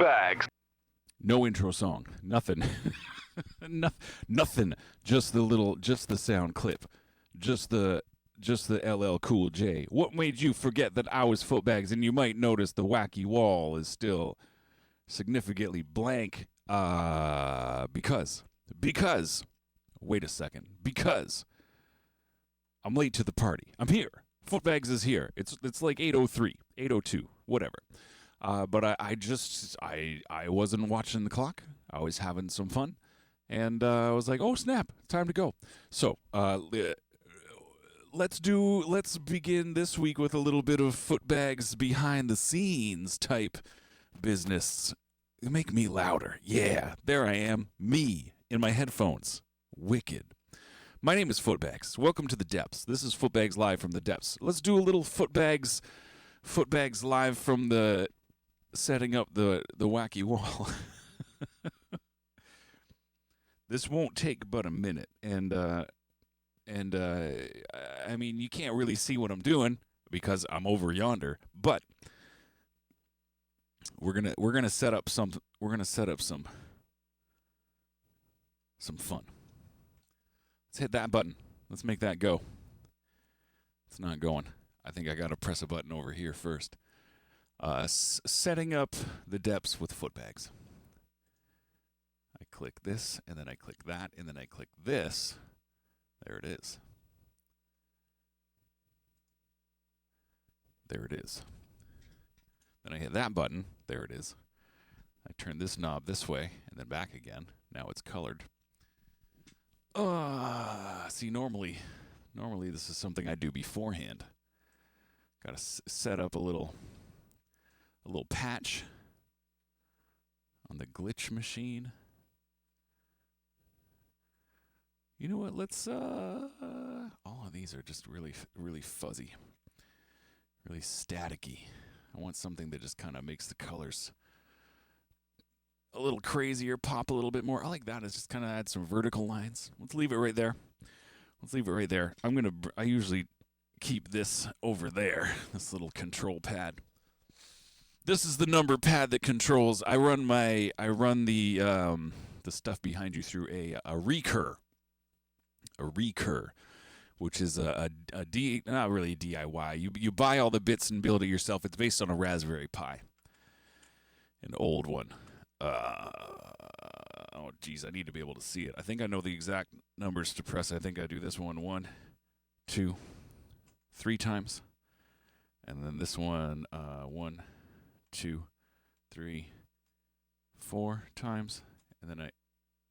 Footbags. No intro song. Nothing. Nothing. Just the sound clip. Just the LL Cool J. What made you forget that I was Footbags? And you might notice the wacky wall is still significantly blank. Because. Wait a second. Because I'm late to the party. I'm here. Footbags is here. It's like 8:03, 8:02, whatever. But I wasn't watching the clock. I was having some fun. And I was like, oh, snap, time to go. So let's begin this week with a little bit of Footbags behind the scenes type business. Make me louder. Yeah, there I am, me, in my headphones. Wicked. My name is Footbags. Welcome to the depths. This is Footbags live from the depths. Let's do a little Footbags live from the setting up the wacky wall. This won't take but a minute, and I mean, you can't really see what I'm doing because I'm over yonder, but we're gonna set up some fun. Let's hit that button. Let's make that go. It's not going. I think I gotta press a button over here first. Setting up the depths with Footbags. I click this, and then I click that, and then I click this. There it is. There it is. Then I hit that button. There it is. I turn this knob this way, and then back again. Now it's colored. See, normally this is something I do beforehand. Got to set up a little patch on the glitch machine. You know what? Let's all of these are just really fuzzy, really staticky. I want something that just kind of makes the colors a little crazier, pop a little bit more. I like that. It's just kind of add some vertical lines. Let's leave it right there. I usually keep this over there, this little control pad. This is the number pad that controls. I run the stuff behind you through a recur, which is not really a DIY. You buy all the bits and build it yourself. It's based on a Raspberry Pi, an old one. Oh geez, I need to be able to see it. I think I know the exact numbers to press. I think I do this one, 2, 3 times, and then this one 1, 2, 3, 4 times, and then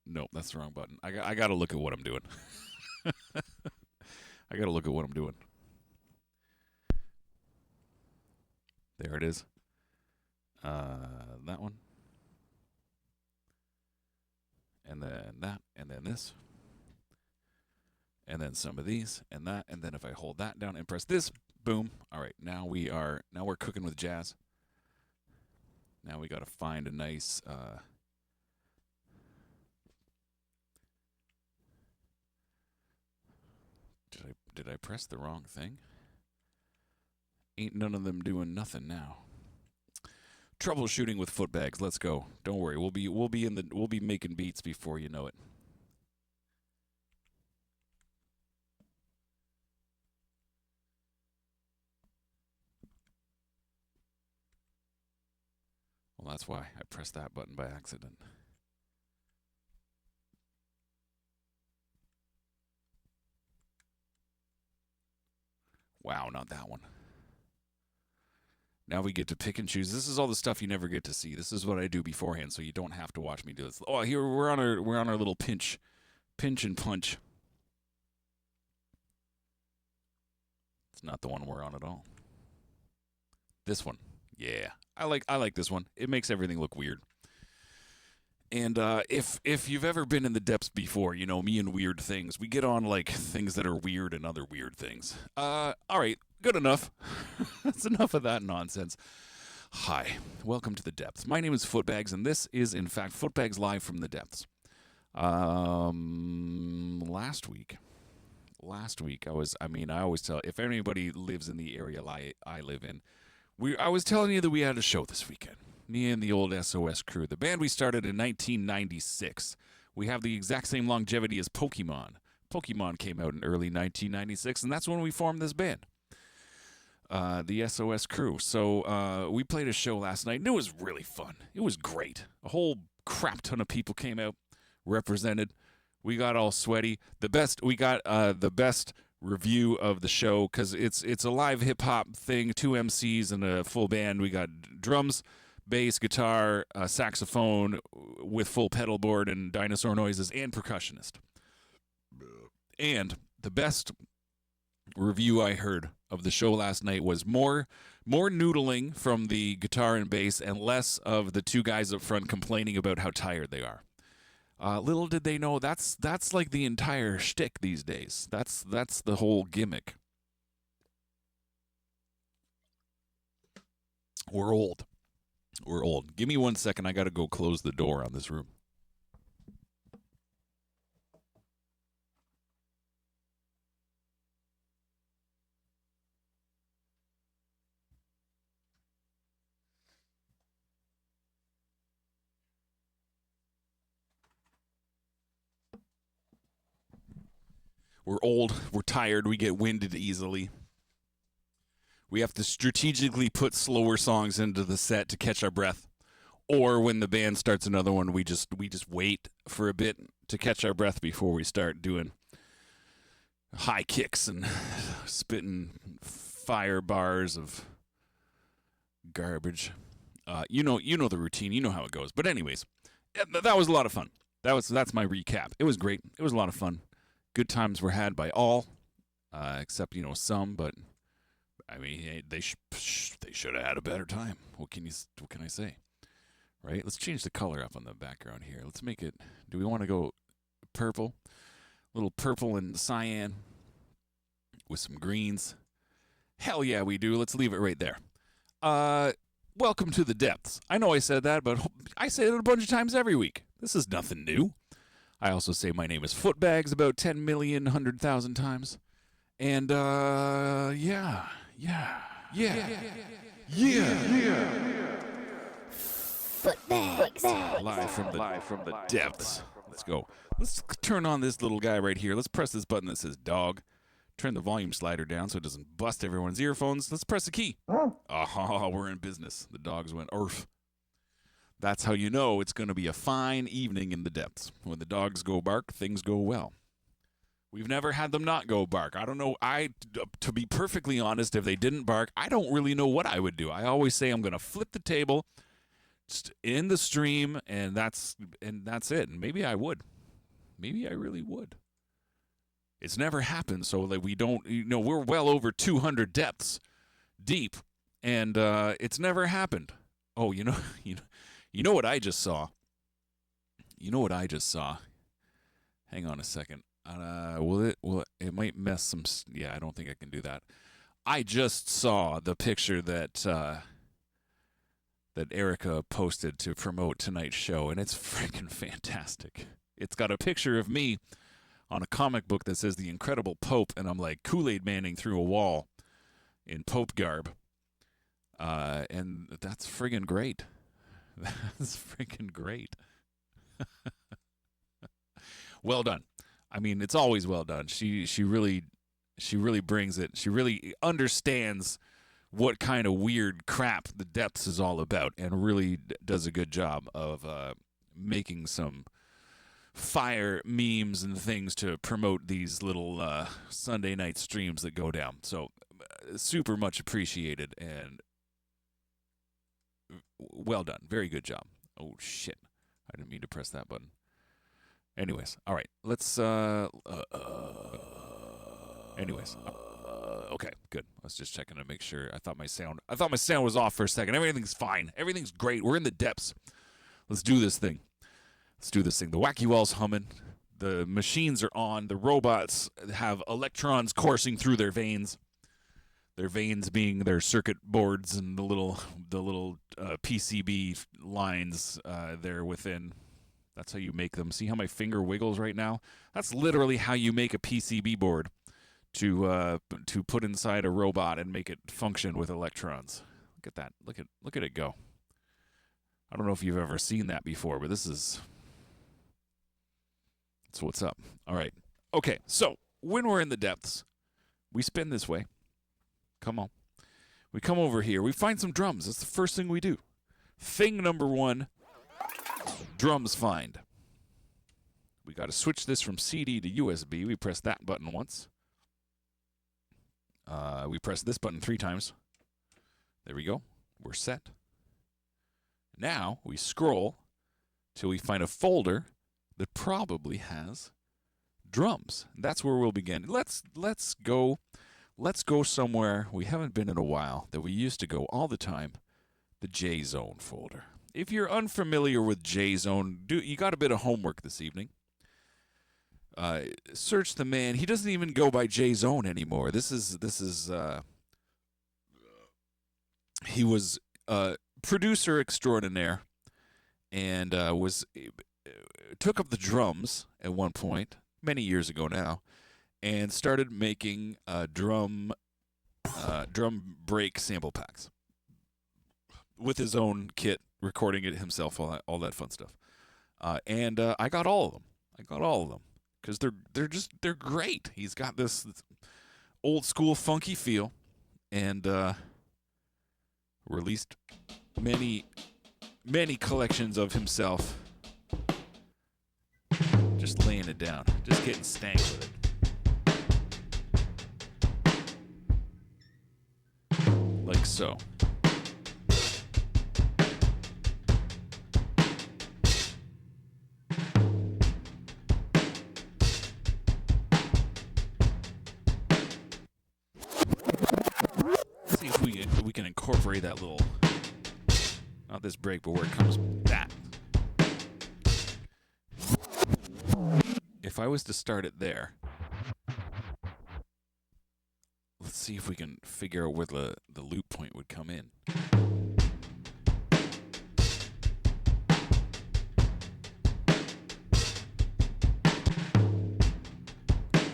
nope, that's the wrong button. I got to look at what I'm doing. I got to look at what I'm doing. There it is. That one. And then that, and then this. And then some of these, and that, and then if I hold that down and press this, boom. All right, now we're cooking with jazz. Now we got to find a nice Did I press the wrong thing? Ain't none of them doing nothing now. Troubleshooting with Footbags. Let's go. Don't worry. We'll be making beats before you know it. Well, that's why I pressed that button by accident. Wow, not that one. Now we get to pick and choose. This is all the stuff you never get to see. This is what I do beforehand, so you don't have to watch me do this. Oh, here we're on our little pinch and punch. It's not the one we're on at all. This one, yeah, I like this one. It makes everything look weird. And if you've ever been in the depths before, you know me and weird things. We get on like things that are weird and other weird things. All right, good enough. That's enough of that nonsense. Hi, welcome to the depths. My name is Footbags, and this is in fact Footbags live from the depths. Last week, I always tell, if anybody lives in the area I live in, I was telling you that we had a show this weekend. Me and the old SOS crew. The band we started in 1996. We have the exact same longevity as Pokemon. Pokemon came out in early 1996, and that's when we formed this band. The SOS crew. So we played a show last night, and it was really fun. It was great. A whole crap ton of people came out, represented. We got all sweaty. We got the best review of the show because it's a live hip hop thing. 2 MCs and a full band. We got drums, bass, guitar, saxophone with full pedal board and dinosaur noises, and percussionist. And the best review I heard of the show last night was more noodling from the guitar and bass and less of the 2 guys up front complaining about how tired they are. Little did they know that's like the entire shtick these days. That's the whole gimmick. We're old. We're old. Give me 1 second. I got to go close the door on this room. We're old. We're tired. We get winded easily. We have to strategically put slower songs into the set to catch our breath. Or when the band starts another one, we just wait for a bit to catch our breath before we start doing high kicks and spitting fire bars of garbage. You know the routine. You know how it goes. But anyways, that was a lot of fun. That's my recap. It was great. It was a lot of fun. Good times were had by all, except some. But I mean, they should have had a better time. What can I say? Right? Let's change the color up on the background here. Let's make it. Do we want to go purple? A little purple and cyan with some greens. Hell yeah, we do. Let's leave it right there. Welcome to the depths. I know I said that, but I say it a bunch of times every week. This is nothing new. I also say my name is Footbags about 10,100,000 times. And, yeah. Footbags. Live from the depths. Let's go. Let's turn on this little guy right here. Let's press this button that says dog. Turn the volume slider down so it doesn't bust everyone's earphones. Let's press the key. Oh, we're in business. The dogs went earth. That's how you know it's going to be a fine evening in the depths. When the dogs go bark, things go well. We've never had them not go bark. I don't know. To be perfectly honest, if they didn't bark, I don't really know what I would do. I always say I'm going to flip the table in the stream, and that's it. And maybe I would. Maybe I really would. It's never happened, so that we don't. We're well over 200 depths deep, and it's never happened. Oh, you know what I just saw? Hang on a second. It might mess some. Yeah, I don't think I can do that. I just saw the picture that Erica posted to promote tonight's show, and it's freaking fantastic. It's got a picture of me on a comic book that says The Incredible Pope, and I'm like Kool-Aid Manning through a wall in Pope garb. And that's friggin' great. That's freaking great. Well done. I mean, it's always well done. She really brings it. She really understands what kind of weird crap the depths is all about, and really does a good job of making some fire memes and things to promote these little Sunday night streams that go down. So super much appreciated and well done. Very good job. Oh, shit. I didn't mean to press that button. Anyways, all right. Let's, okay, good. I was just checking to make sure. I thought my sound was off for a second. Everything's fine. Everything's great. We're in the depths. Let's do this thing. The Wacky Wall's humming. The machines are on. The robots have electrons coursing through their veins. Their veins being their circuit boards and the little PCB lines there within. That's how you make them. See how my finger wiggles right now? That's literally how you make a PCB board to put inside a robot and make it function with electrons. Look at that. Look at it go. I don't know if you've ever seen that before, but that's what's up. All right. Okay, so when we're in the depths, we spin this way. Come on. We come over here. We find some drums. That's the first thing we do. Thing number one, drums find. We got to switch this from CD to USB. We press that button once. We press this button 3 times. There we go. We're set. Now we scroll till we find a folder that probably has drums. That's where we'll begin. Let's go somewhere we haven't been in a while that we used to go all the time. The J-Zone folder. If you're unfamiliar with J-Zone, you got a bit of homework this evening. Search the man. He doesn't even go by J-Zone anymore. He was producer extraordinaire and took up the drums at one point, many years ago now, and started making drum break sample packs with his own kit, recording it himself, all that fun stuff. And I got all of them. Because they're great. He's got this old school funky feel, and released many collections of himself. Just laying it down, just getting stank with it, like so. We can incorporate that little, not this break, but where it comes that. If I was to start it there, let's see if we can figure out where the loop point would come in.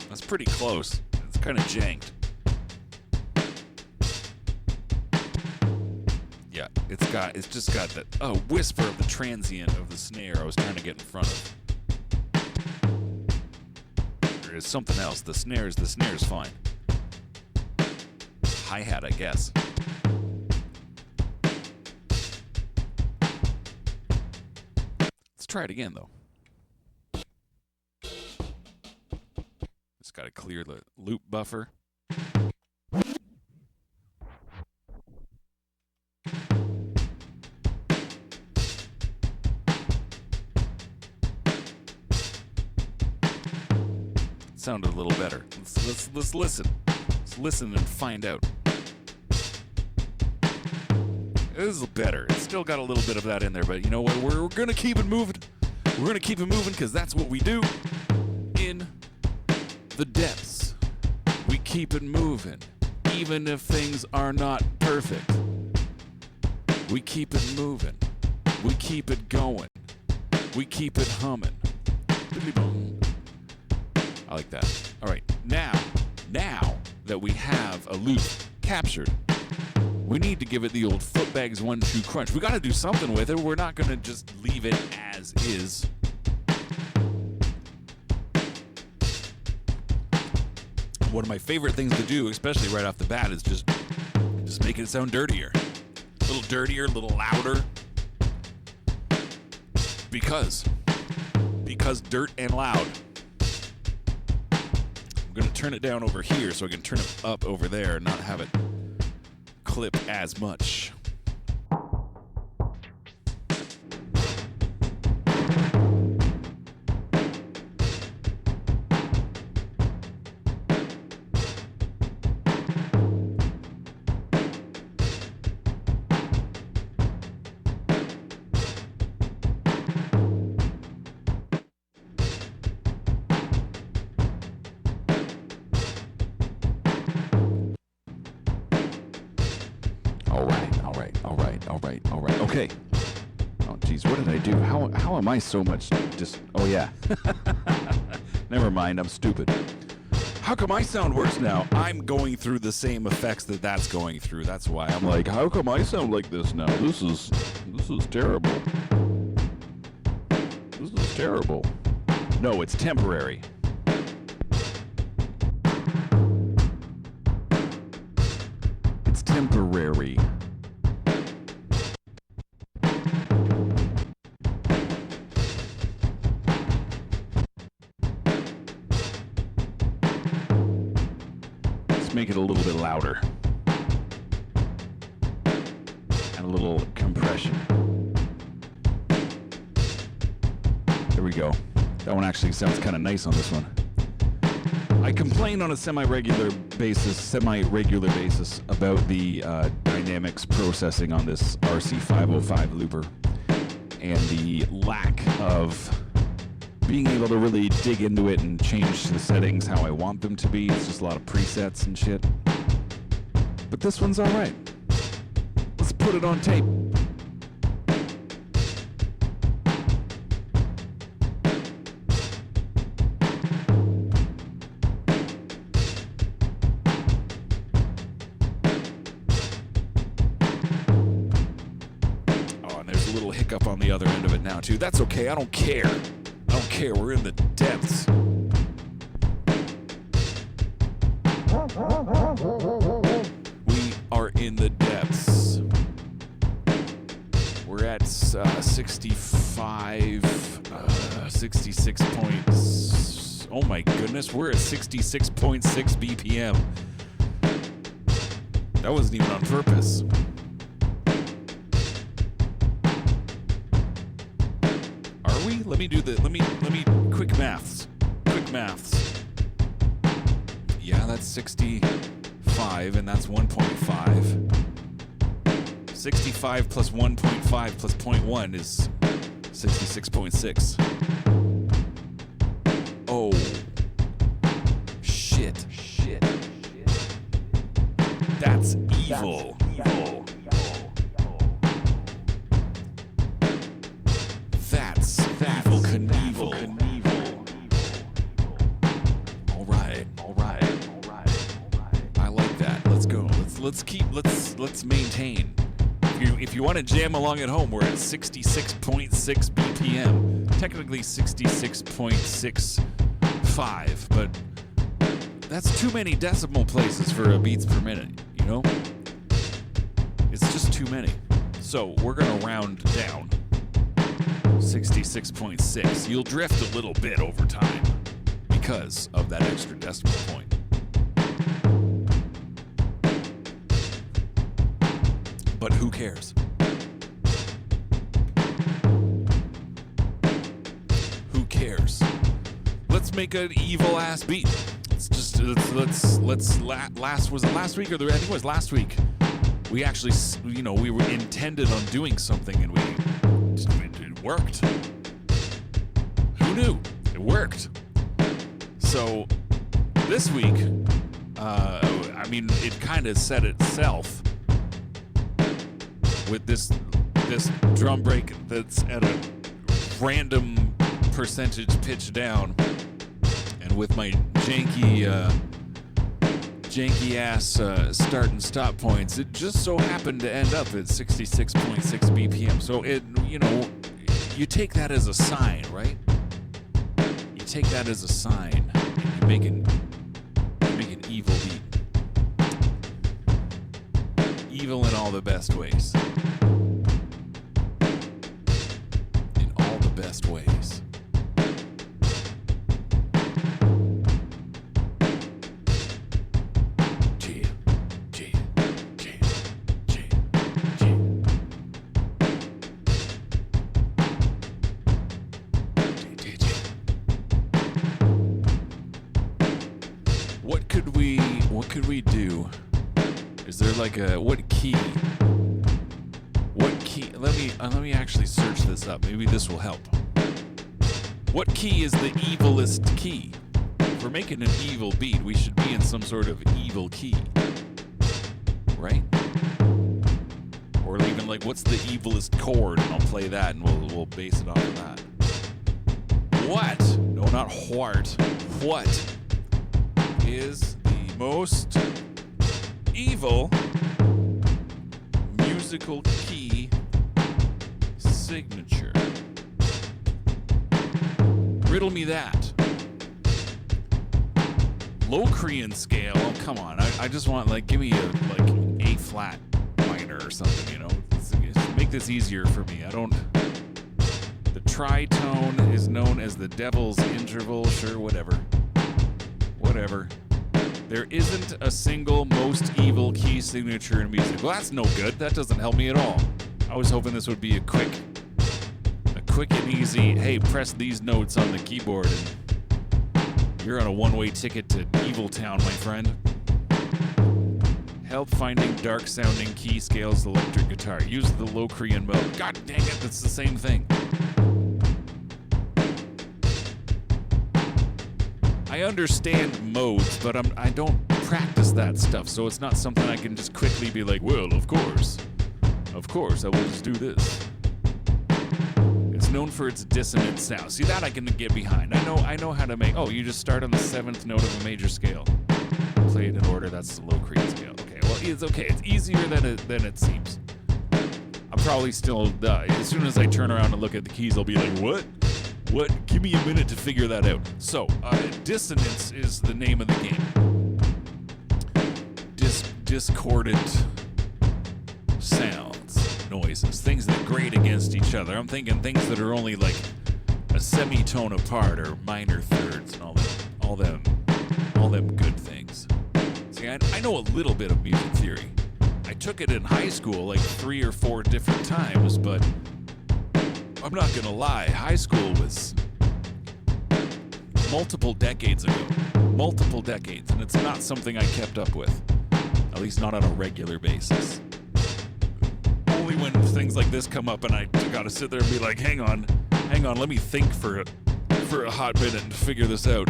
That's pretty close. It's kind of janked. Yeah, it's just got that whisper of the transient of the snare I was trying to get in front of. There is something else. The snare's fine. Hi-hat, I guess. Let's try it again, though. Just got to clear the loop buffer. Sounded a little better. Let's listen. Let's listen and find out. It is better. It's still got a little bit of that in there, but you know what? We're gonna keep it moving. We're gonna keep it moving because that's what we do in the depths. We keep it moving, even if things are not perfect. We keep it moving. We keep it going. We keep it humming. I like that. All right, now that we have a loop captured, we need to give it the old Footbags 1-2 crunch. We got to do something with it. We're not going to just leave it as is. One of my favorite things to do, especially right off the bat, is just make it sound dirtier. A little dirtier, a little louder. Because dirt and loud. I'm going to turn it down over here so I can turn it up over there and not have it clip as much. All right. Okay. Oh, geez, what did I do? How am I so much just... Oh, yeah. Never mind, I'm stupid. How come I sound worse now? I'm going through the same effects that's going through. That's why I'm like, how come I sound like this now? This is terrible. This is terrible. No, it's temporary. It's temporary. Make it a little bit louder and a little compression. There we go. That one actually sounds kind of nice on this one. I complain on a semi-regular basis about the dynamics processing on this RC505 looper and the lack of being able to really dig into it and change the settings how I want them to be. It's just a lot of presets and shit. But this one's alright. Let's put it on tape. Oh, and there's a little hiccup on the other end of it now too. That's okay, I don't care. I don't care, we're in the depths. We are in the depths. We're at 66 points. Oh my goodness, we're at 66.6 BPM. That wasn't even on purpose. Let me quick maths. Yeah, that's 65 and that's 1.5. 65 plus 1.5 plus 0.1 is 66.6. Oh. Shit. That's evil. That's Evel Knievel. All right. I like that. Let's go. Let's maintain. If you want to jam along at home, we're at 66.6 BPM. Technically 66.65, but that's too many decimal places for a beats per minute, you know? It's just too many. So we're gonna round down. 66.6. You'll drift a little bit over time because of that extra decimal point. But who cares? Who cares? Let's make an evil ass beat. Was it last week or I think it was last week. We actually, we were intended on doing something and it worked. Who knew? It worked. So this week, it kind of set itself with this drum break that's at a random percentage pitch down, and with my janky ass start and stop points, it just so happened to end up at 66.6 BPM. So you take that as a sign, right? You take that as a sign, and you make an evil beat. Evil in all the best ways. In all the best ways. What could we do? Is there like what key? Let me actually search this up. Maybe this will help. What key is the evilest key? If we're making an evil beat, we should be in some sort of evil key, right? Or even like, what's the evilest chord? And I'll play that, and we'll base it off of that. What? No, not what. What is the most evil musical key signature? Riddle me that. Locrian scale. Oh, come on. I just want, like, give me a A flat minor or something, you know? Make this easier for me. The tritone is known as the devil's interval. Sure, whatever. Whatever. There isn't a single most evil key signature in music. Well, that's no good. That doesn't help me at all. I was hoping this would be a quick and easy, hey, press these notes on the keyboard and you're on a one-way ticket to Evil Town, my friend. Help finding dark-sounding key scales electric guitar. Use the Locrian mode. God dang it, that's the same thing. I understand modes, but I don't practice that stuff, so it's not something I can just quickly be like, well, of course, I will just do this. It's known for its dissonant sound. See, that I can get behind. I know how to make. Oh, you just start on the 7th note of a major scale. Play it in order. That's the Locrian scale. Okay, well, it's okay. It's easier than it seems. I'm probably still. As soon as I turn around and look at the keys, I'll be like, what? What? Give me a minute to figure that out. So, dissonance is the name of the game. Discordant sounds, noises, things that grate against each other. I'm thinking things that are only like a semitone apart or minor thirds and all them good things. See, I know a little bit of music theory. I took it in high school like 3 or 4 different times, but I'm not gonna lie, high school was multiple decades ago. Multiple decades, and it's not something I kept up with. At least not on a regular basis. Only when things like this come up and I gotta sit there and be like, hang on, let me think for a hot minute and figure this out.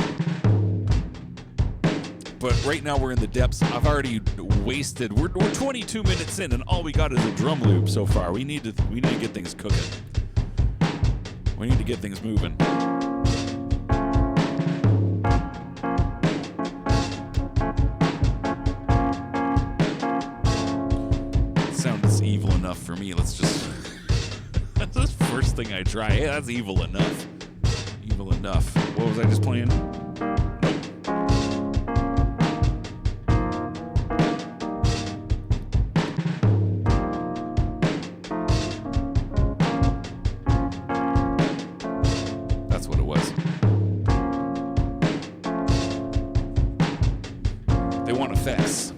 But right now we're in the depths. I've already wasted, we're 22 minutes in and all we got is a drum loop so far. We need to get things cooking. We need to get things moving. Sound is evil enough for me. Let's just... That's the first thing I try. Hey, that's evil enough. Evil enough. What was I just playing? Effects.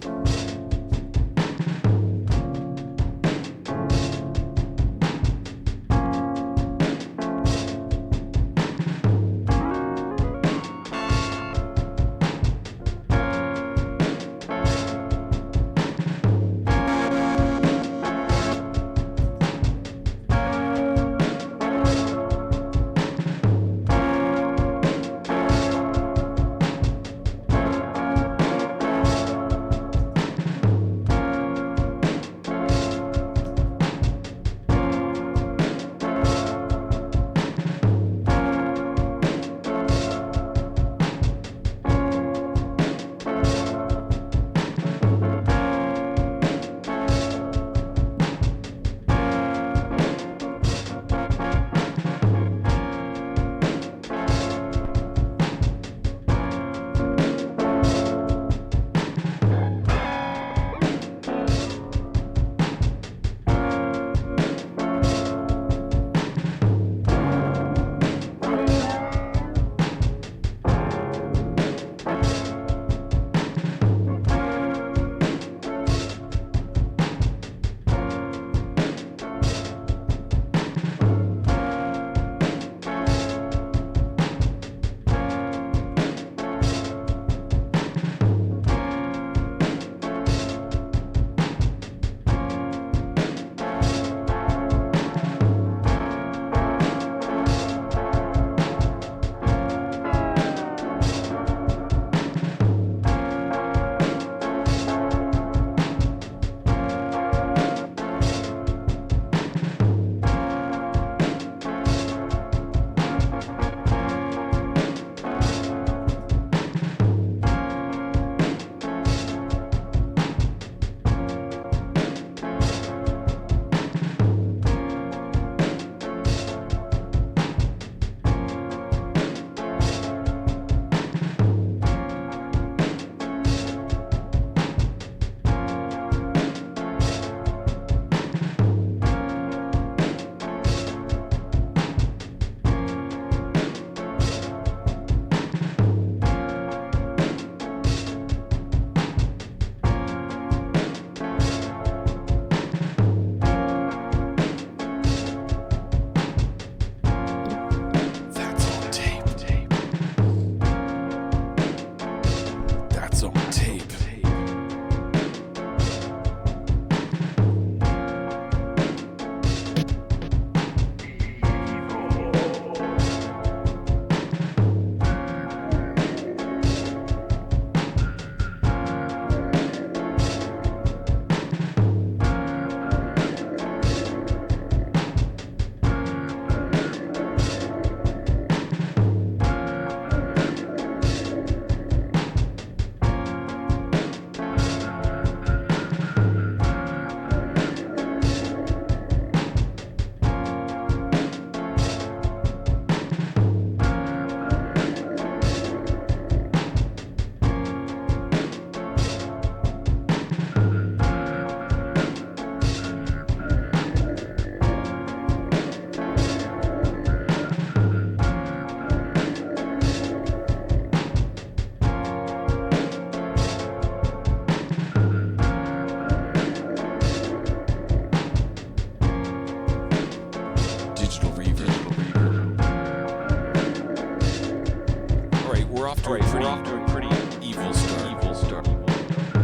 we're off to a pretty evil start.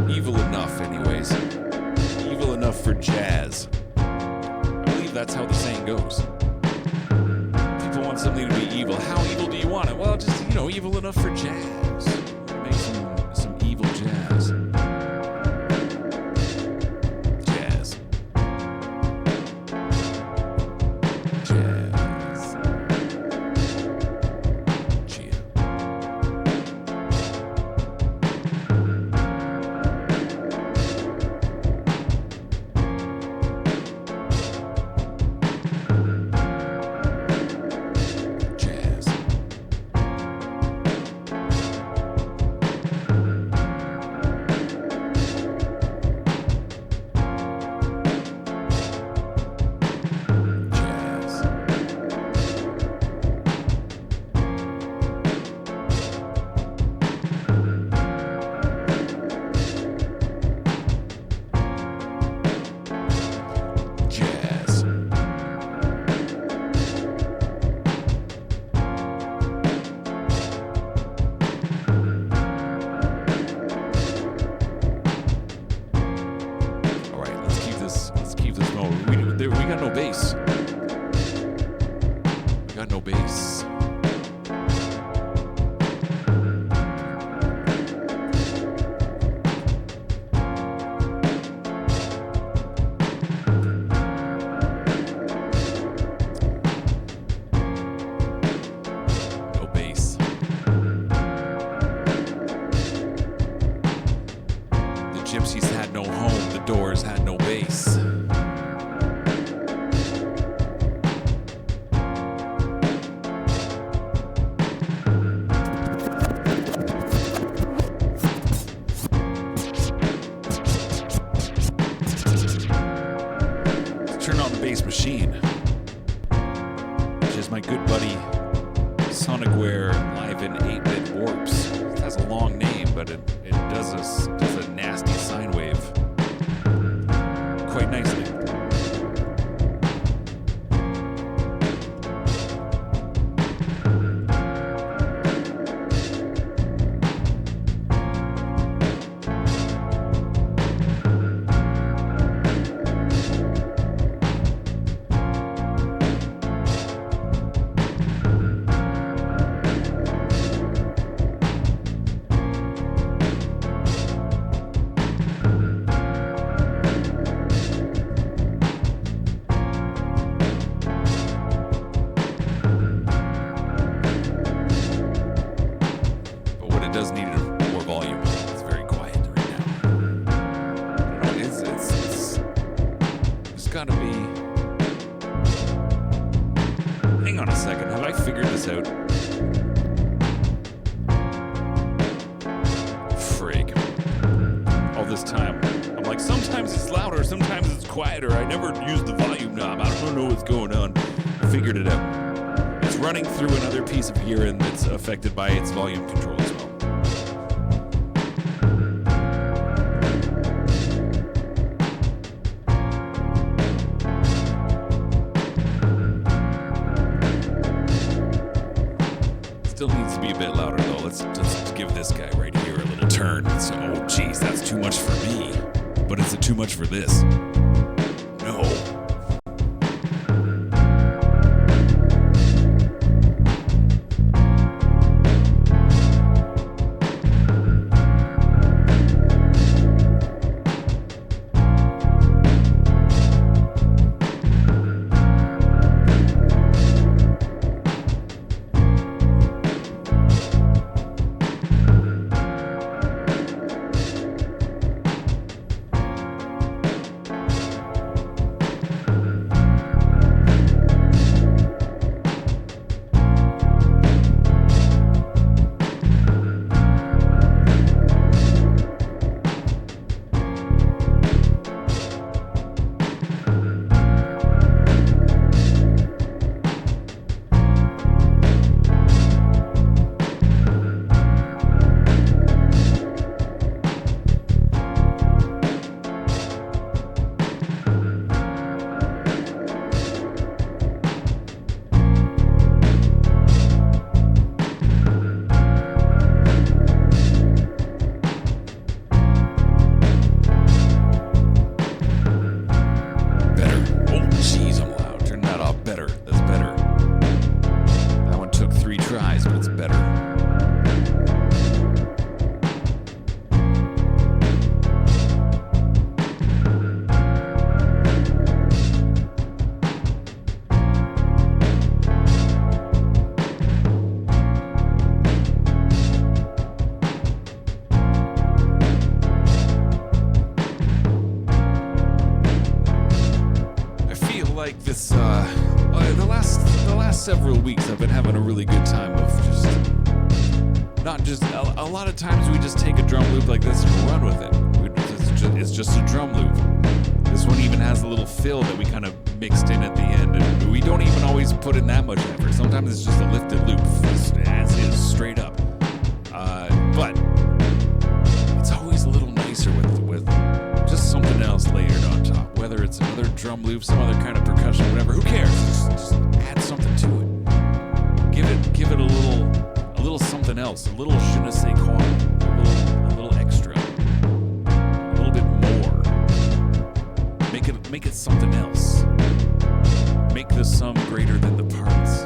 Evil enough, anyways. Evil enough for jazz. I believe that's how the saying goes. People want something to be evil. How evil do you want it? Well, just, evil enough for jazz. Make some evil jazz. Jazz. Jazz. Cheer. We got no bass. We got no bass. No bass. The gypsies had no home. The Doors had no bass. Turn on the bass machine, which is my good buddy Sonicware Live in 8-bit Warps. It has a long name, but it does a nasty sine wave quite nicely. Does need more volume. It's very quiet right now. It's gotta be. Hang on a second. Have I figured this out? Frig. All this time, I'm like, sometimes it's louder, sometimes it's quieter. I never use the volume knob. I don't know what's going on. I figured it out. It's running through another piece of gear and it's affected by its volume control as well. Still needs to be a bit louder though. Let's just give this guy right here a little turn. So, oh geez, that's too much for me. But is it too much for this? No. several weeks I've been having a really good time of a lot of times we just take a drum loop like this and run with it. It's just a drum loop. This one even has a little fill that we kind of mixed in at the end, and we don't even always put in that much effort. Sometimes it's just a lifted loop, as is, straight up. But it's always a little nicer with just something else layered on top. Whether it's another drum loop, some other kind of percussion, whatever. Who cares? Just add something to it. Give it a little something else, a little je ne sais quoi, a little extra, a little bit more. Make it something else. Make the sum greater than the parts.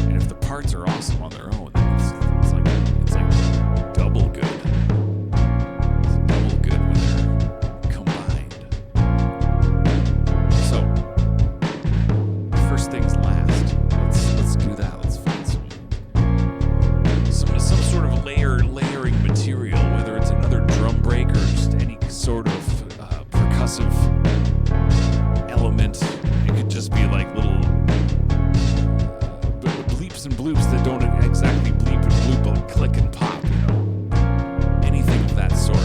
And if the parts are awesome on their own, then it's like double good. It's double good when they're combined. So, first things last. Let's do that. Let's find some sort of layering material, whether it's another drum break or just any sort of percussive element. It could just be like little bleeps and bloops that don't exactly bleep and bloop, but click and pop, you know. Anything of that sort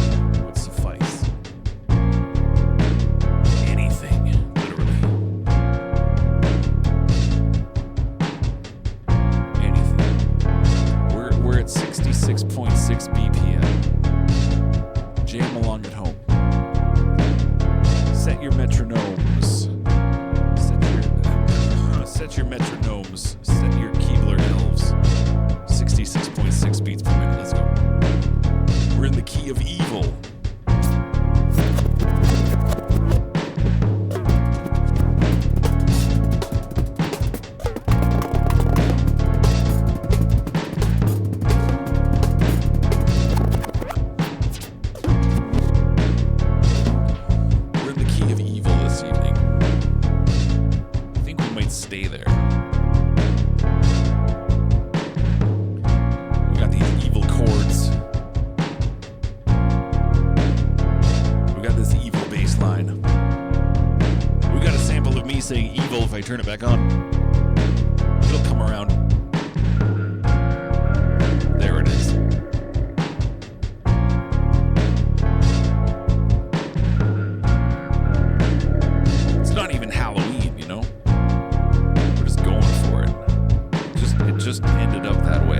would suffice. Anything, literally. Anything. We're at 66.6 BPM. Jam along at home. Set your metronomes. Set your metronomes. Set your Keebler elves. 66.6 beats per minute. Let's go. We're in the key of evil. Stay there. We got these evil chords. We got this evil bass line. We got a sample of me saying evil if I turn it back on. It'll come around. There it is. It's not even Halloween, you know? Just ended up that way.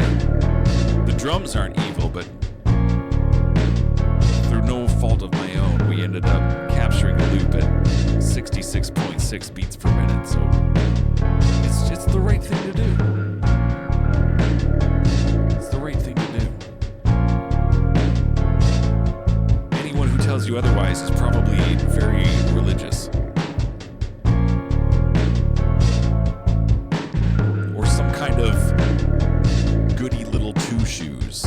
The drums aren't evil, but through no fault of my own, we ended up capturing a loop at 66.6 beats per minute, so it's the right thing to do. It's the right thing to do. Anyone who tells you otherwise is probably very religious. Kind of goody little two shoes.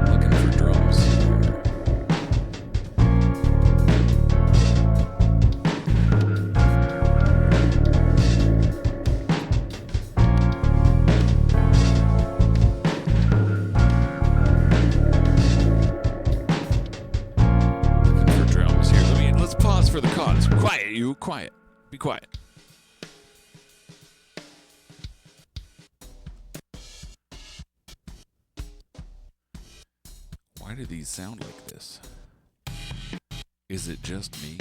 Looking for drums. For the cause. Quiet, you. Quiet. Be quiet. Why do these sound like this? Is it just me?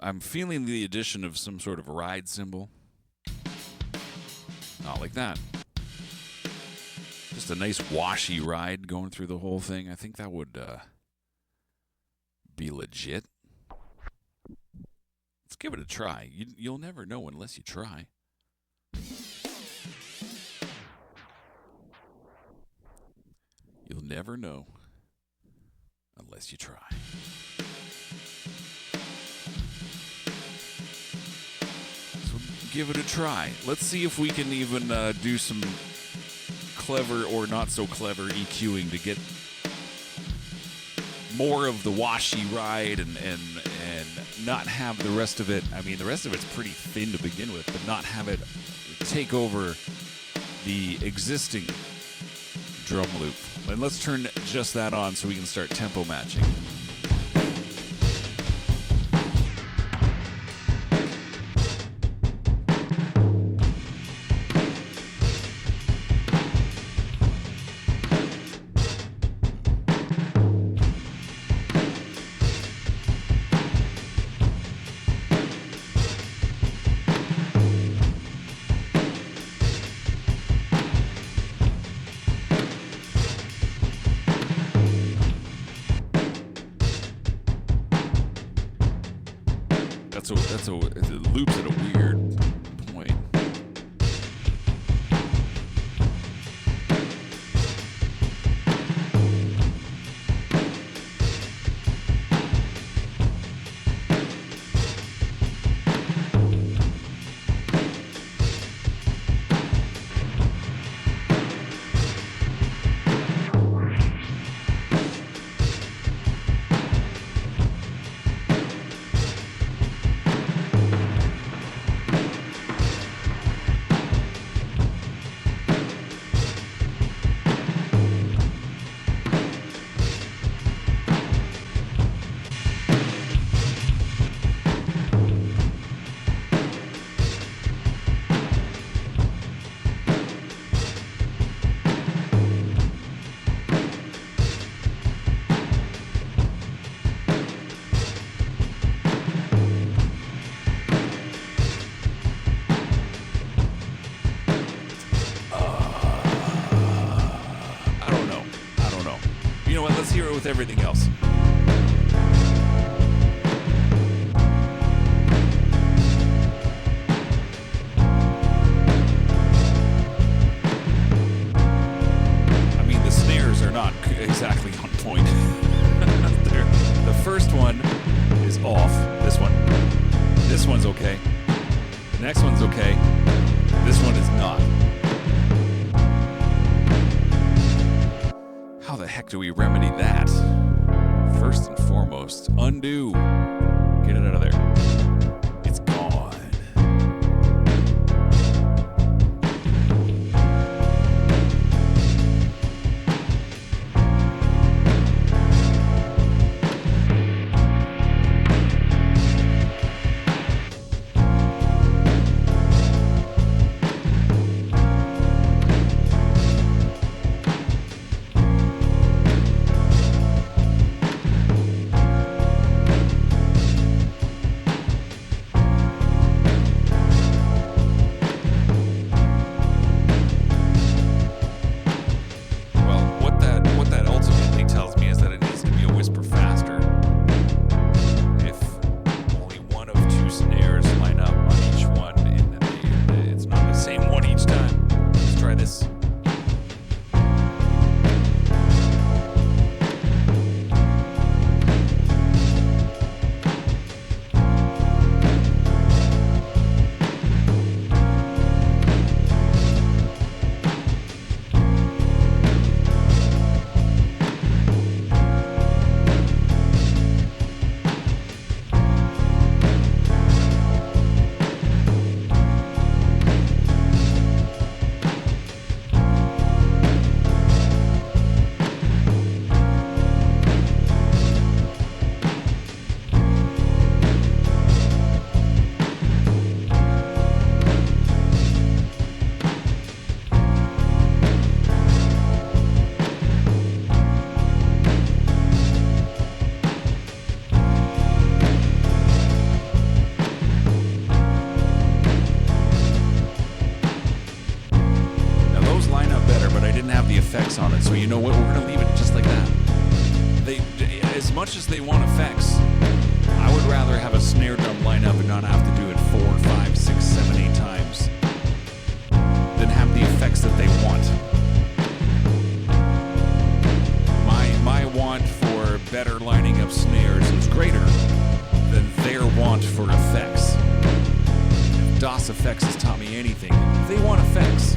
I'm feeling the addition of some sort of a ride cymbal. Not like that. Just a nice washy ride going through the whole thing. I think that would be legit. Let's give it a try. You'll never know unless you try. You'll never know unless you try. So give it a try. Let's see if we can even do some clever or not so clever EQing to get more of the washy ride and not have the rest of it. I mean, the rest of it's pretty thin to begin with, but not have it take over the existing drum loop. And let's turn just that on so we can start tempo matching. It loops at a weird point. Let's hear it with everything else. I mean, the snares are not exactly on point. The first one is off. This one's okay. The next one's okay. This one is not. How the heck do we remedy that? First and foremost, undo. Get it out of there. It's gone. On it, so you know what, we're gonna leave it just like that. As much as they want effects, I would rather have a snare drum line up and not have to do it 4, 5, 6, 7, 8 times than have the effects that they want. My want for better lining up snares is greater than their want for effects. If DOS Effects has taught me anything, they want effects.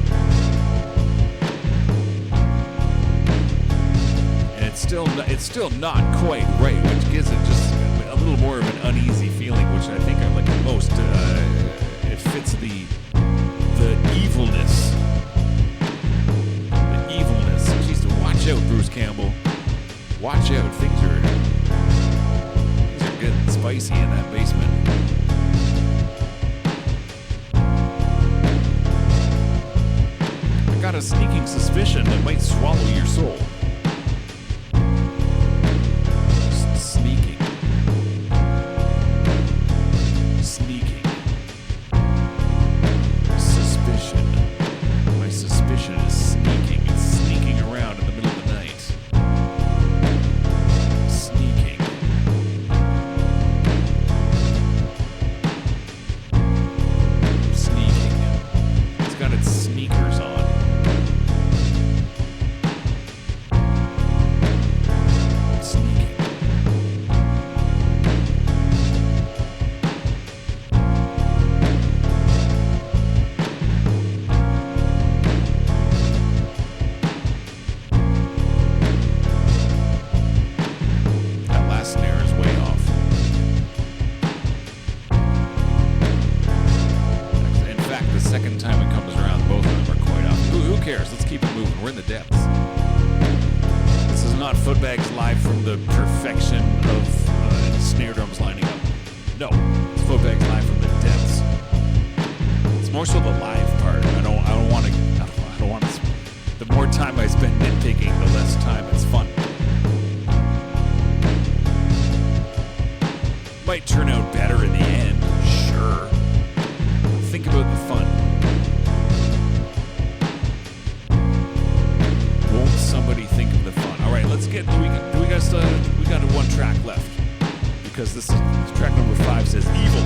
It's still not quite right, which gives it just a little more of an uneasy feeling, which I think I like the most. It fits the evilness. The evilness. Jeez, to watch out, Bruce Campbell. Watch out. Things are getting spicy in that basement. I got a sneaking suspicion that might swallow your soul. Sneaking. Suspicion. My suspicion is sneaking. It's sneaking around in the middle of the night. Sneaking. It's got its sneakers on. Second time it comes around, both of them are quite off. Who cares? Let's keep it moving. We're in the depths. This is not Footbags live from the perfection of snare drums lining up. No, it's Footbags live from the depths. It's more so the live part. I don't want to. The more time I spend nitpicking, the less time it's fun. Might turn out better in the end, sure. Think about the fun. Won't somebody think of the fun? All right, let's get. We got one track left because this is track number 5 says evil.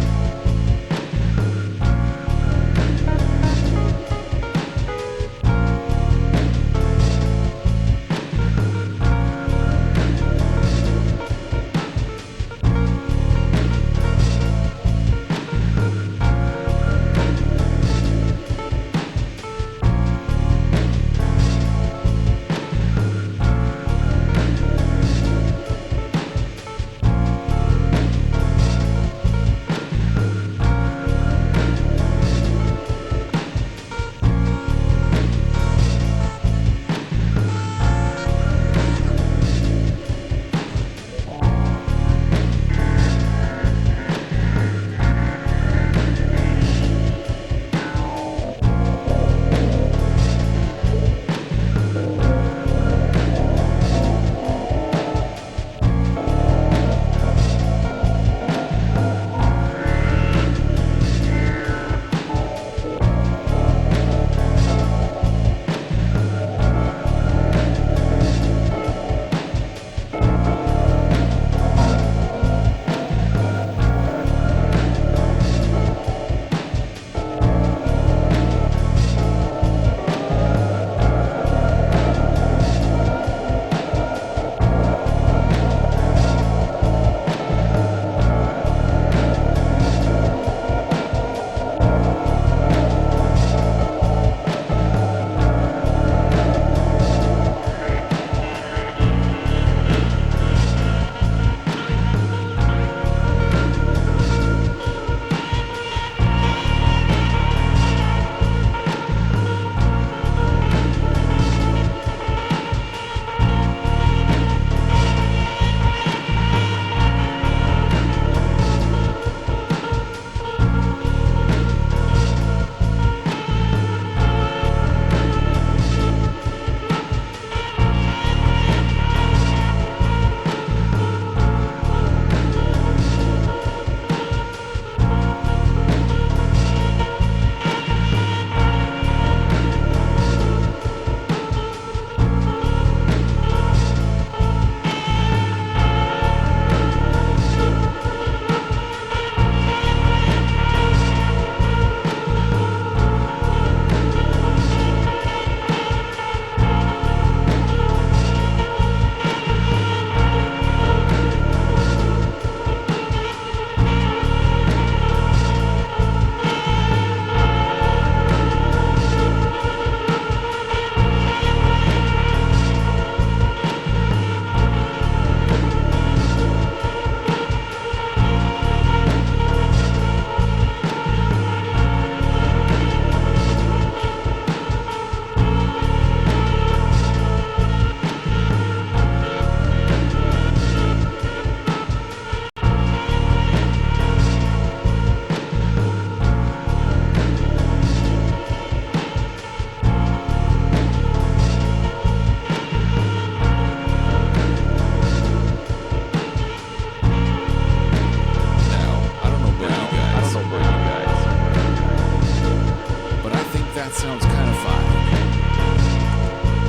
sounds kind of fine.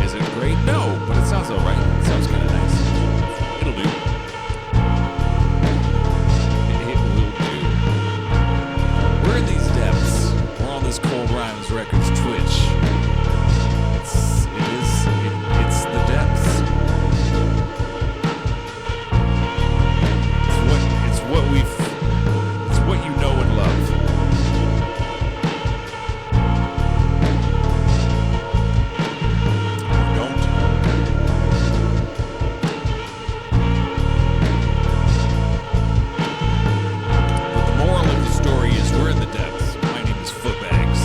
Is it great? No, but it sounds alright. It sounds kind of nice. It'll do. It will do. We're in these depths. We're on this Cold Rhymes Records Twitch. It's the depths. It's what you know and love. We're in the depths. My name is Footbags.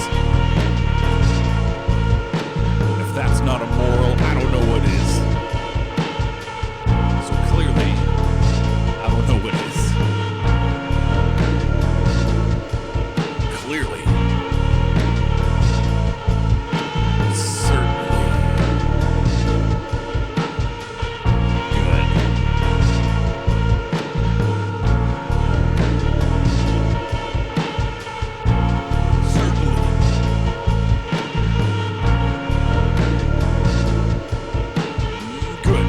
If that's not a moral, I don't know what is. So clearly, I don't know what is. Clearly. Certainly. Good.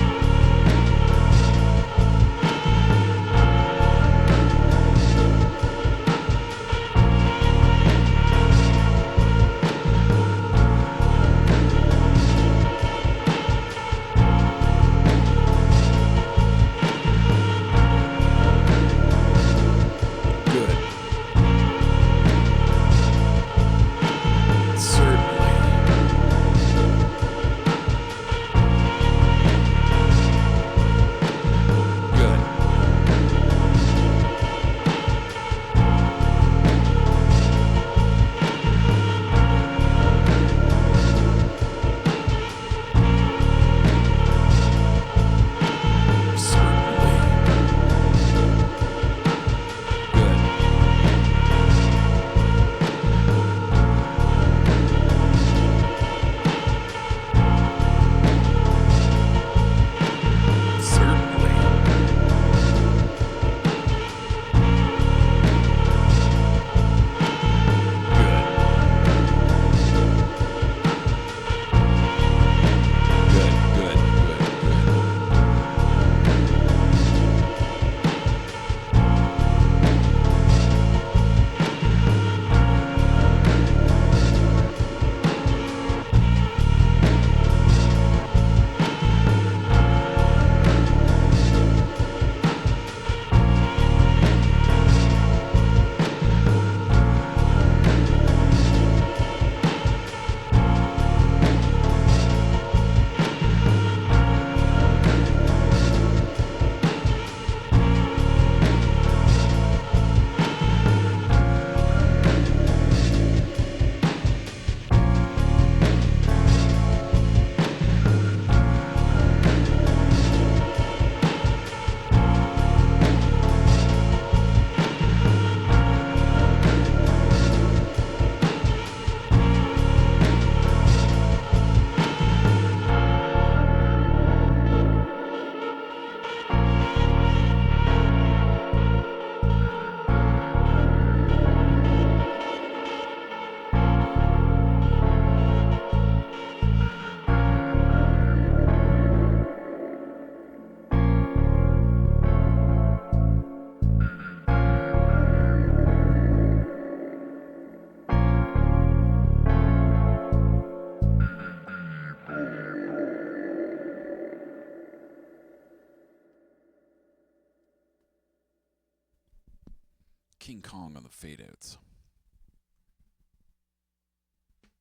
King Kong on the fade outs.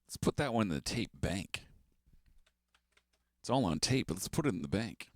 Let's put that one in the tape bank. It's all on tape, but let's put it in the bank.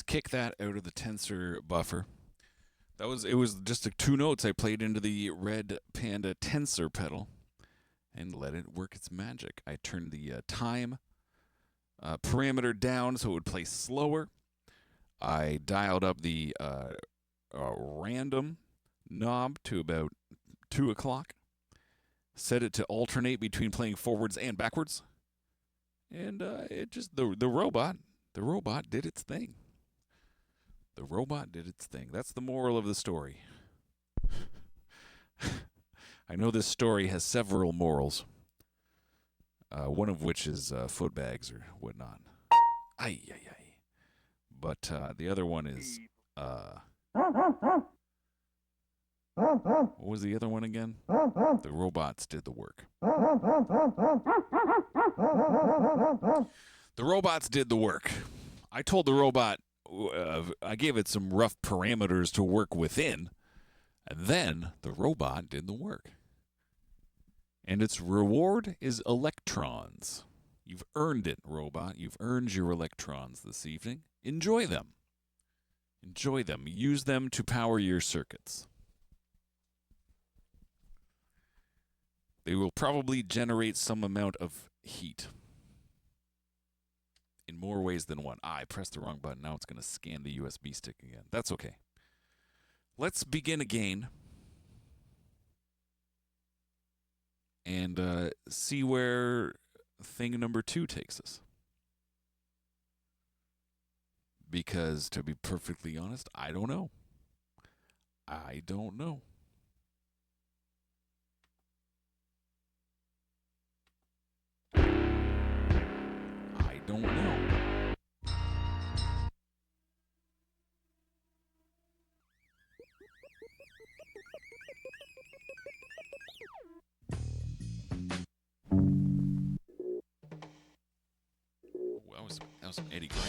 kick that out of the tensor buffer. It was just 2 notes I played into the Red Panda tensor pedal and let it work its magic. I turned the time parameter down so it would play slower. I dialed up the random knob to about 2 o'clock. Set it to alternate between playing forwards and backwards. And it just, the robot did its thing. The robot did its thing. That's the moral of the story. I know this story has several morals. One of which is footbags or whatnot. Ay, ay, ay. But the other one is... what was the other one again? The robots did the work. The robots did the work. I told the robot... I gave it some rough parameters to work within, and then the robot did the work. And its reward is electrons. You've earned it, robot. You've earned your electrons this evening. Enjoy them. Enjoy them. Use them to power your circuits. They will probably generate some amount of heat. In more ways than one. I pressed the wrong button. Now it's going to scan the USB stick again. That's okay. Let's begin again. And see where thing number 2 takes us. Because, to be perfectly honest, I don't know. I don't know. I don't know. That was some Eddie Graham.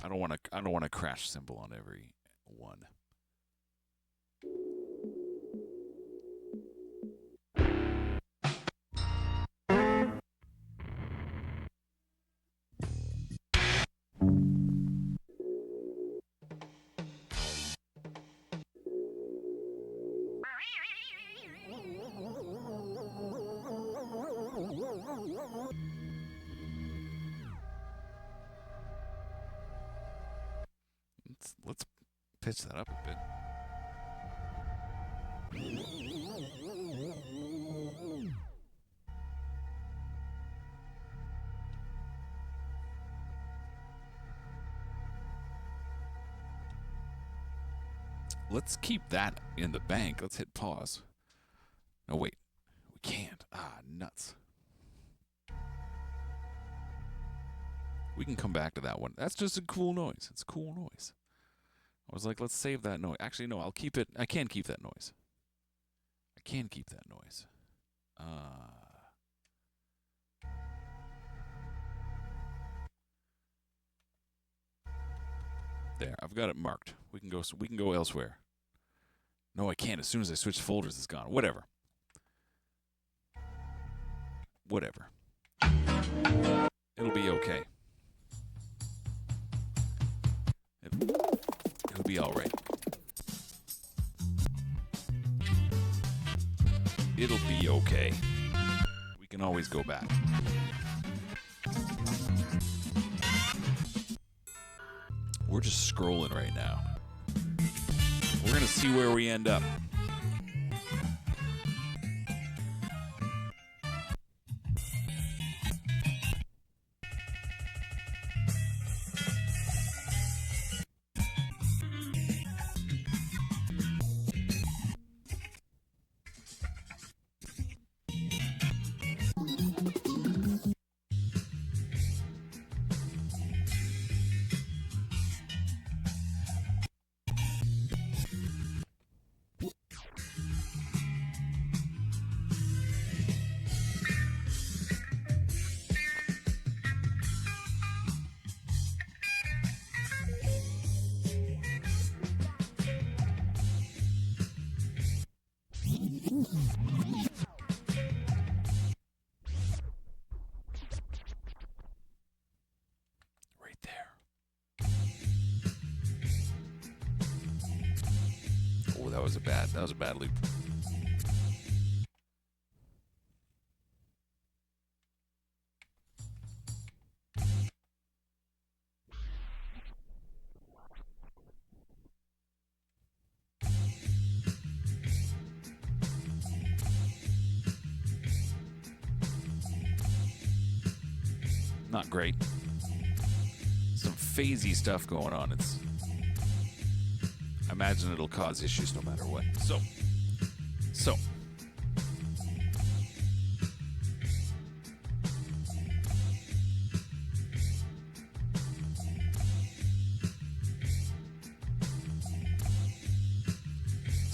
No, I don't want a crash cymbal on every one. Let's pitch that up a bit. Let's keep that in the bank. Let's hit pause. No, wait. We can't. Ah, nuts. We can come back to that one. That's just a cool noise. It's a cool noise. I was like, let's save that noise. Actually, no, I'll keep it. I can keep that noise. I can keep that noise. There, I've got it marked. We can go elsewhere. No, I can't. As soon as I switch folders, it's gone. Whatever. Whatever. It'll be okay. It'll be all right. It'll be okay. We can always go back. We're just scrolling right now. We're going to see where we end up. that was a bad loop. Not great. Some phasey stuff going on. I imagine it'll cause issues no matter what. So.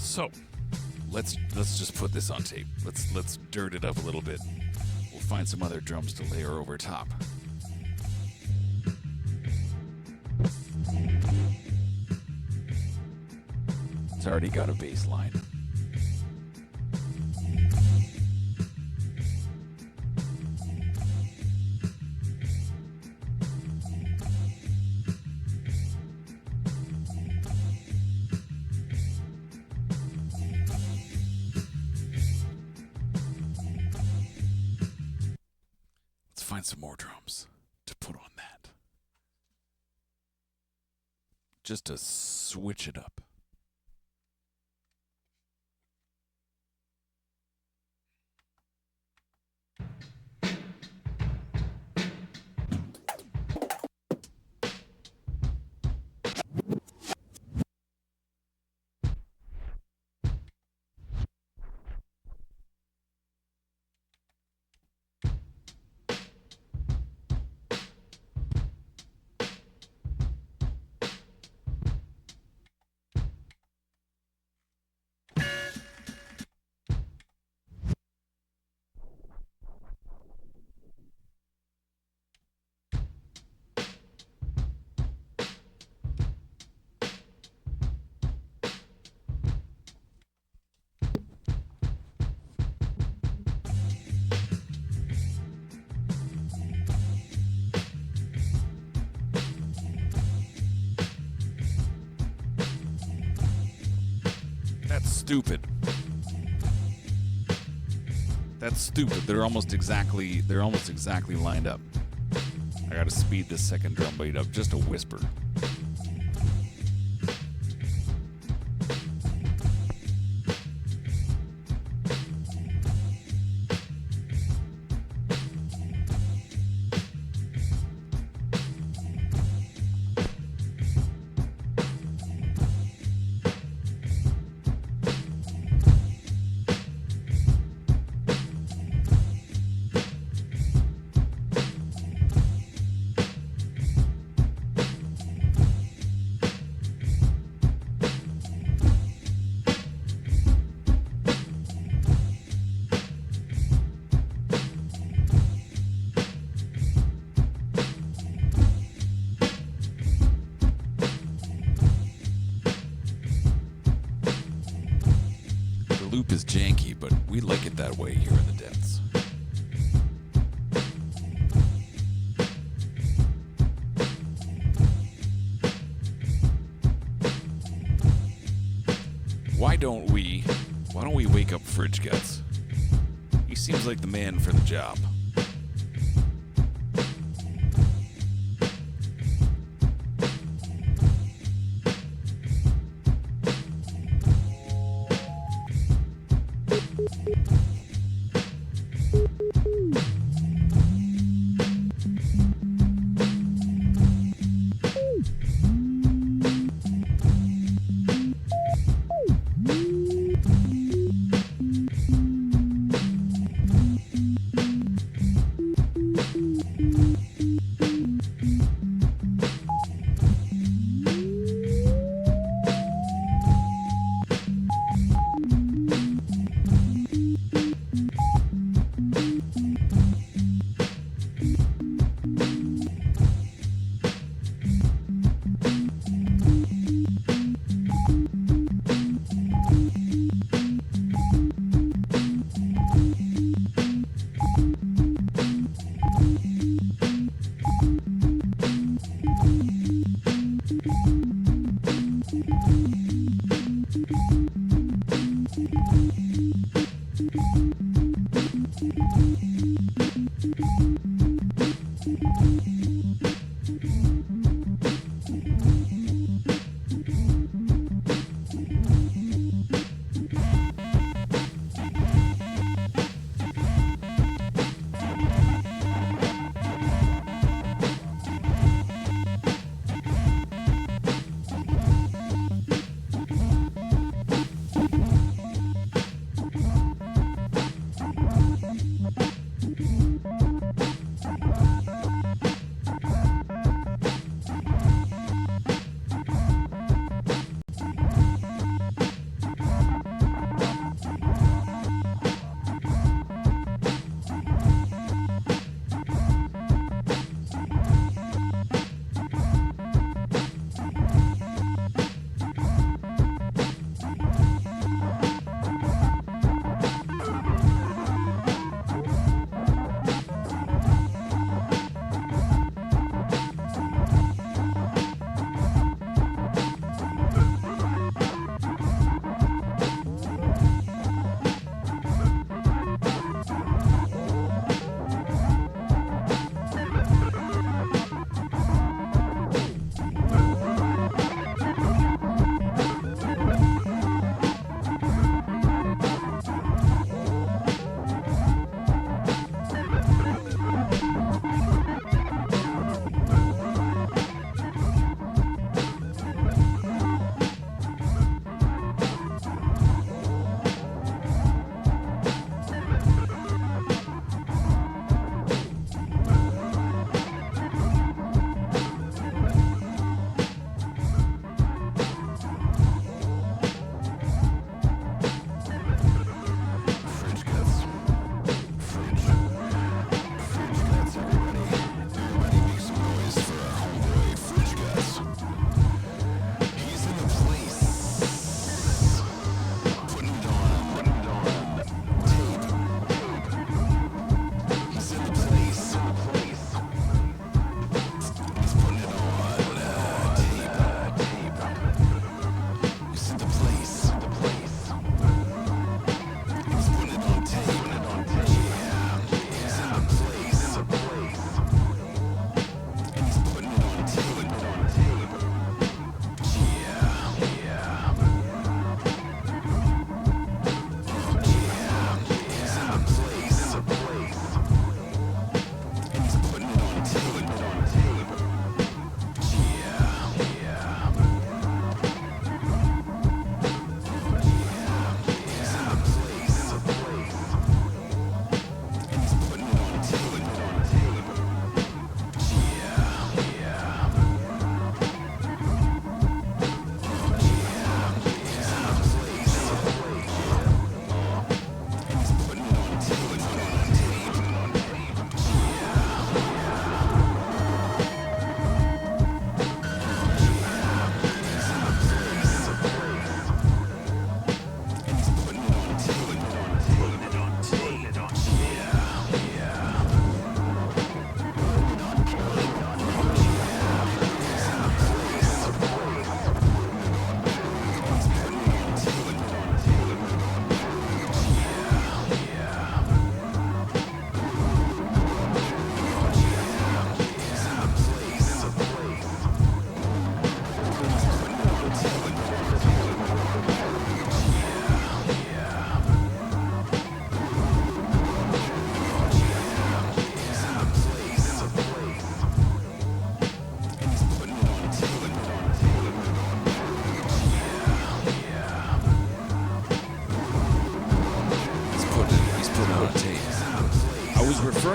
So, let's just put this on tape. Let's dirt it up a little bit. We'll find some other drums to layer over top. It's already got a bass line. Let's find some more drums to put on that. Just to switch it up. Stupid. That's stupid. They're almost exactly lined up. I gotta speed this second drum beat up just a whisper. Loop is janky, but we like it that way here in the depths. Why don't we wake up Fridge Guts? He seems like the man for the job.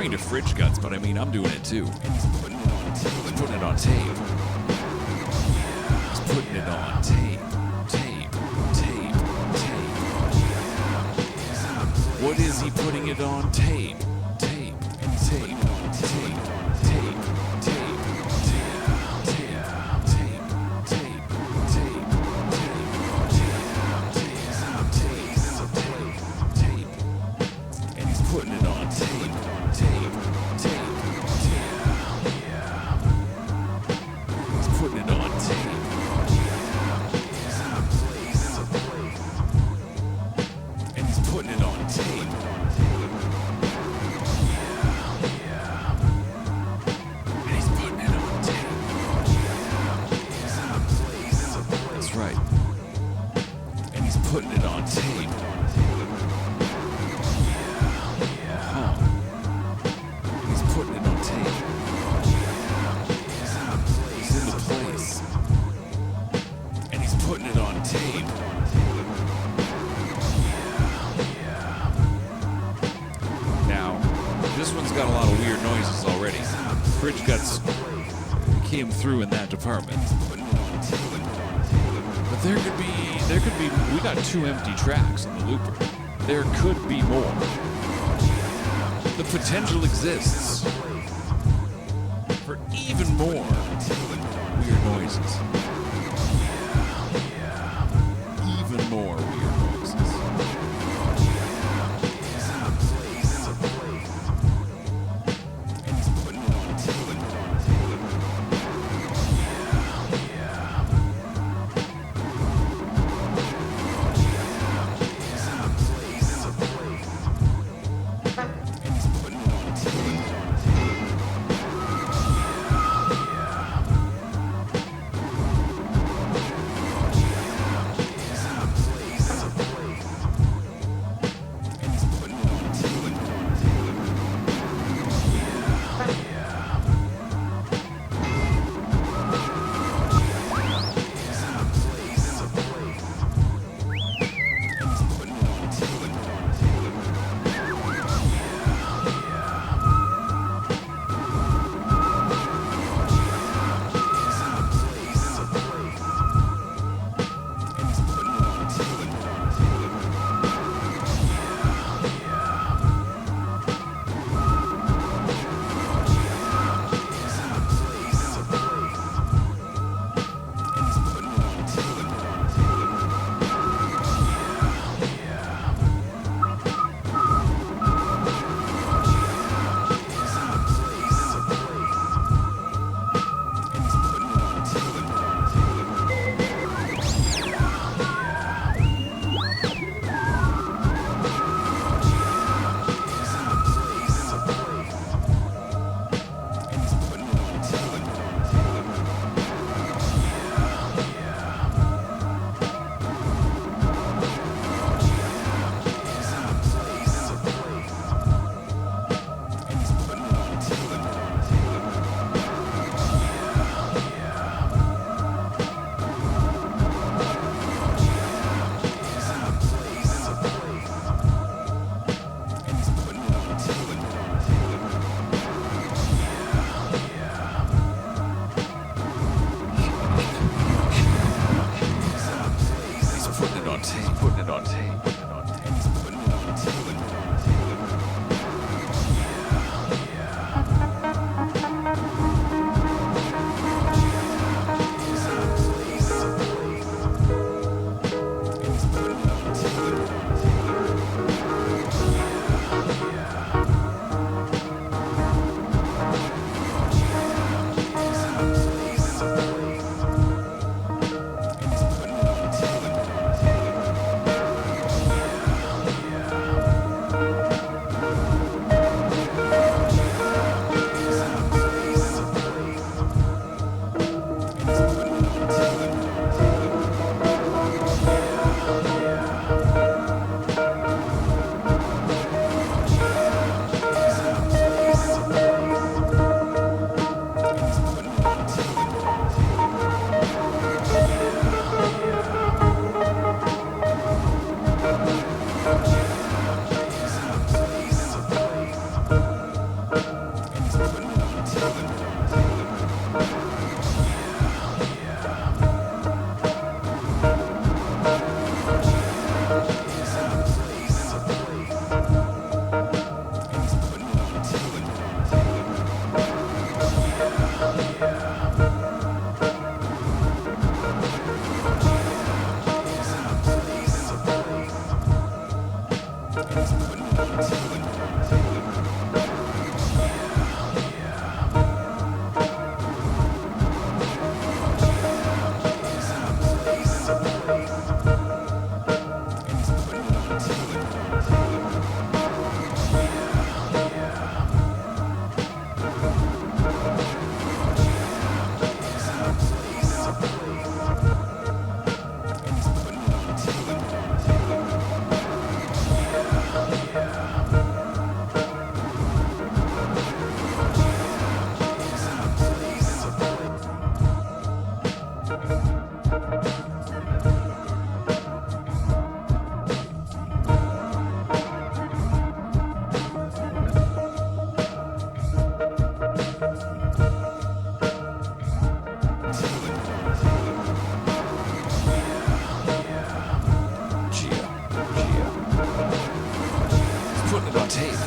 referring to Fridge Guts, but I mean, I'm doing it too. He's putting it on tape. He's putting it on tape. Tape. Tape. Tape. What is he putting it on? Tape. Tape. Tape. Tape. Tape. Tape. Putting it on tape, tape, tape, tape. He's putting it on tape. And he's putting it on tape. And he's putting it on tape. That's right. And he's putting it on tape. Putting it on tape. He's in the place. And he's putting it on tape. Now, this one's got a lot of weird noises already. Fridge Guts came through in that department. But there could be, we got 2 empty tracks on the looper. There could be more. The potential exists for even more weird noises. Even more weird noises.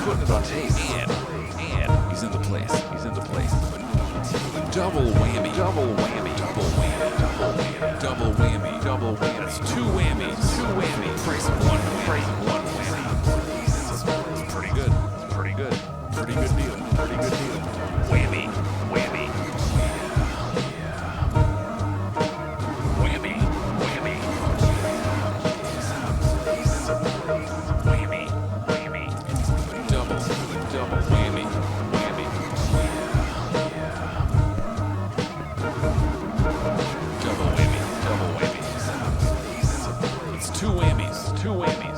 Putting it on tape, and he's in the place. Double whammy, double whammy, double whammy, double whammy, double whammy, double whammy. That's two whammies, price of one whammy. It's pretty good. Pretty good deal. Whammy. Whammy. Double whammy. It's two whammies.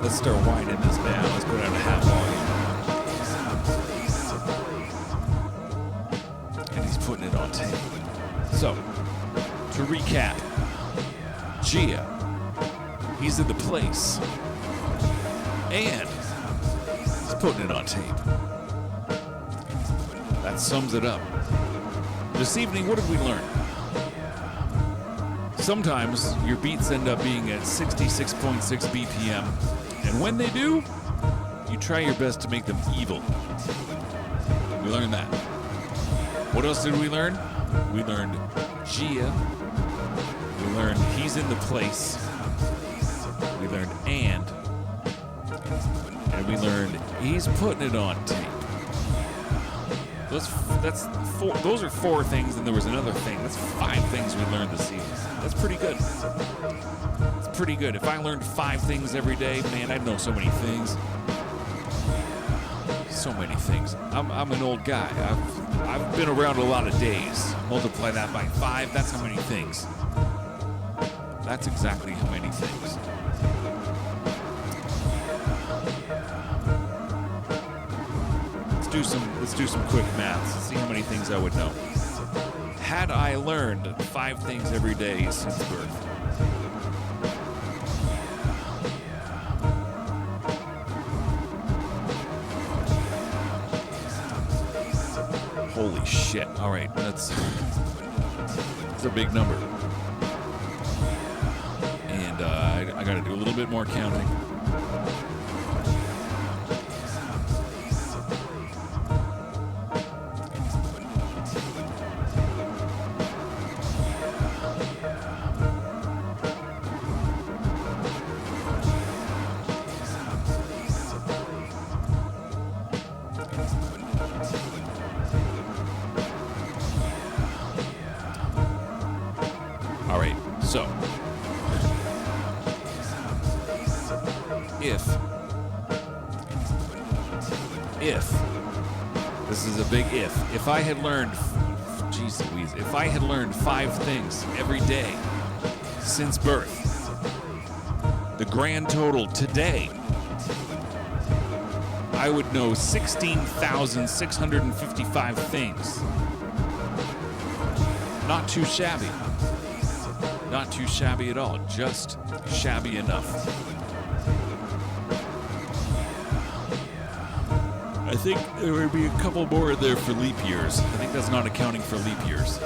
Let's start winding this down. Let's go down to half volume. And he's putting it on tape. So, to recap, Gia, he's in the place. And he's putting it on tape. That sums it up. This evening, what did we learn? Sometimes your beats end up being at 66.6 BPM, and when they do, you try your best to make them evil. We learned that. What else did we learn? We learned Gia. We learned he's in the place. We learned and we learned he's putting it on tape. Those are 4 things, and there was another thing. That's 5 things we learned this evening. That's pretty good. It's pretty good. If I learned 5 things every day, man, I'd know so many things. So many things. I'm an old guy. I've been around a lot of days. Multiply that by 5, that's how many things. That's exactly how many things. Let's do some quick maths. See how many things I would know. Had I learned 5 things every day since birth, holy shit. All right, that's a big number. And I got to do a little bit more counting. All right, so if this is a big if I had learned, geez Louise, if I had learned 5 things every day since birth, the grand total today, I would know 16,655 things. Not too shabby. Not too shabby at all, just shabby enough. I think there would be a couple more there for leap years. I think that's not accounting for leap years.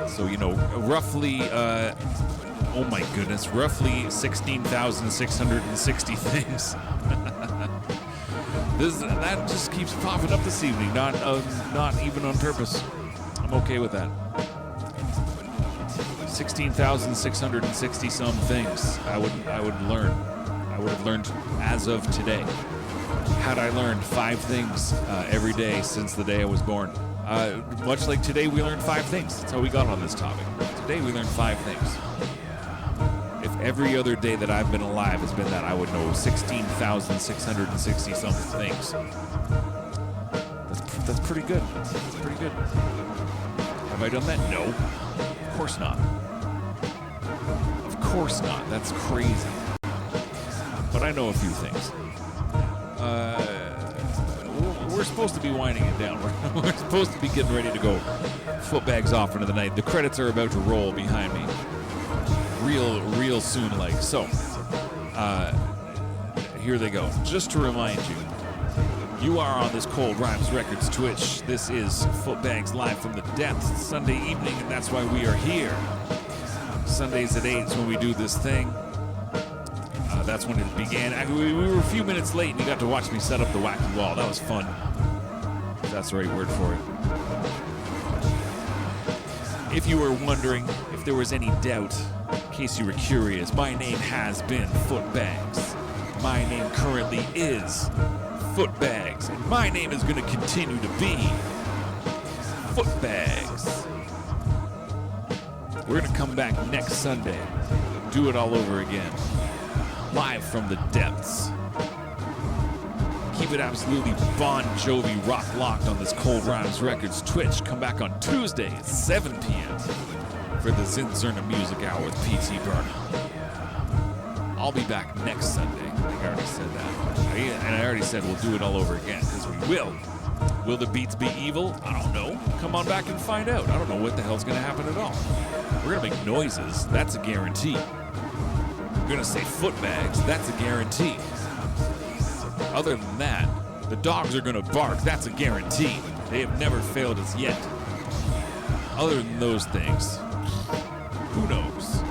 So, you know, roughly, oh my goodness, roughly 16,660 things. That just keeps popping up this evening, not even on purpose. I'm okay with that. 16,660 some things I would learn. I would have learned as of today. Had I learned 5 things every day since the day I was born. Much like today, we learned 5 things. That's how we got on this topic. Today, we learned 5 things. If every other day that I've been alive has been that, I would know 16,660 some things. That's pretty good. That's pretty good. Have I done that? No. Of course not. Of course not. That's crazy. But I know a few things. We're supposed to be winding it down. We're supposed to be getting ready to go footbags off into the night. The credits are about to roll behind me. Real soon, like. So, here they go. Just to remind you, you are on this Cold Rhymes Records Twitch. This is Footbags live from the depths. It's Sunday evening, and that's why we are here. Sundays at 8 is when we do this thing. That's when it began. We were a few minutes late, and you got to watch me set up the wacky wall. That was fun. If that's the right word for it. If you were wondering, if there was any doubt, in case you were curious, my name has been Footbags. My name currently is Footbags, and my name is going to continue to be Footbags. We're going to come back next Sunday, do it all over again. Live from the depths. Keep it absolutely Bon Jovi rock locked on this Cold Rhymes Records Twitch. Come back on Tuesday at 7 p.m. for the Zinzerna Music Hour with P.T. Burnham. I'll be back next Sunday. I think I already said that. And I already said we'll do it all over again, because we will. Will the beats be evil? I don't know. Come on back and find out. I don't know what the hell's going to happen at all. We're going to make noises. That's a guarantee. We're going to say footbags. That's a guarantee. Other than that, the dogs are going to bark. That's a guarantee. They have never failed us yet. Other than those things, who knows?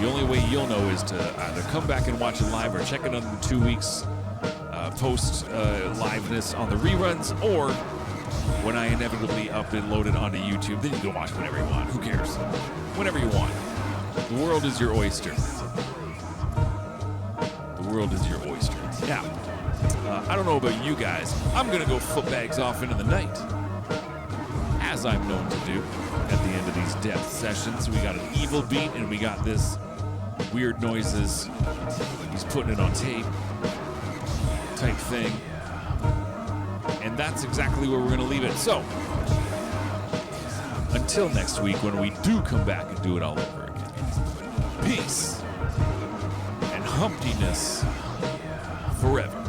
The only way you'll know is to either come back and watch it live or check it on the 2 weeks post-liveness on the reruns, or when I inevitably up and load it onto YouTube. Then you can watch whenever you want. Who cares? Whenever you want. The world is your oyster. The world is your oyster. Now, I don't know about you guys. I'm going to go footbags off into the night. As as I'm known to do at the end of these depth sessions. We got an evil beat, and we got this weird noises. He's putting it on tape type thing. And that's exactly where we're going to leave it. So, until next week when we do come back and do it all over again. Peace and humptiness forever.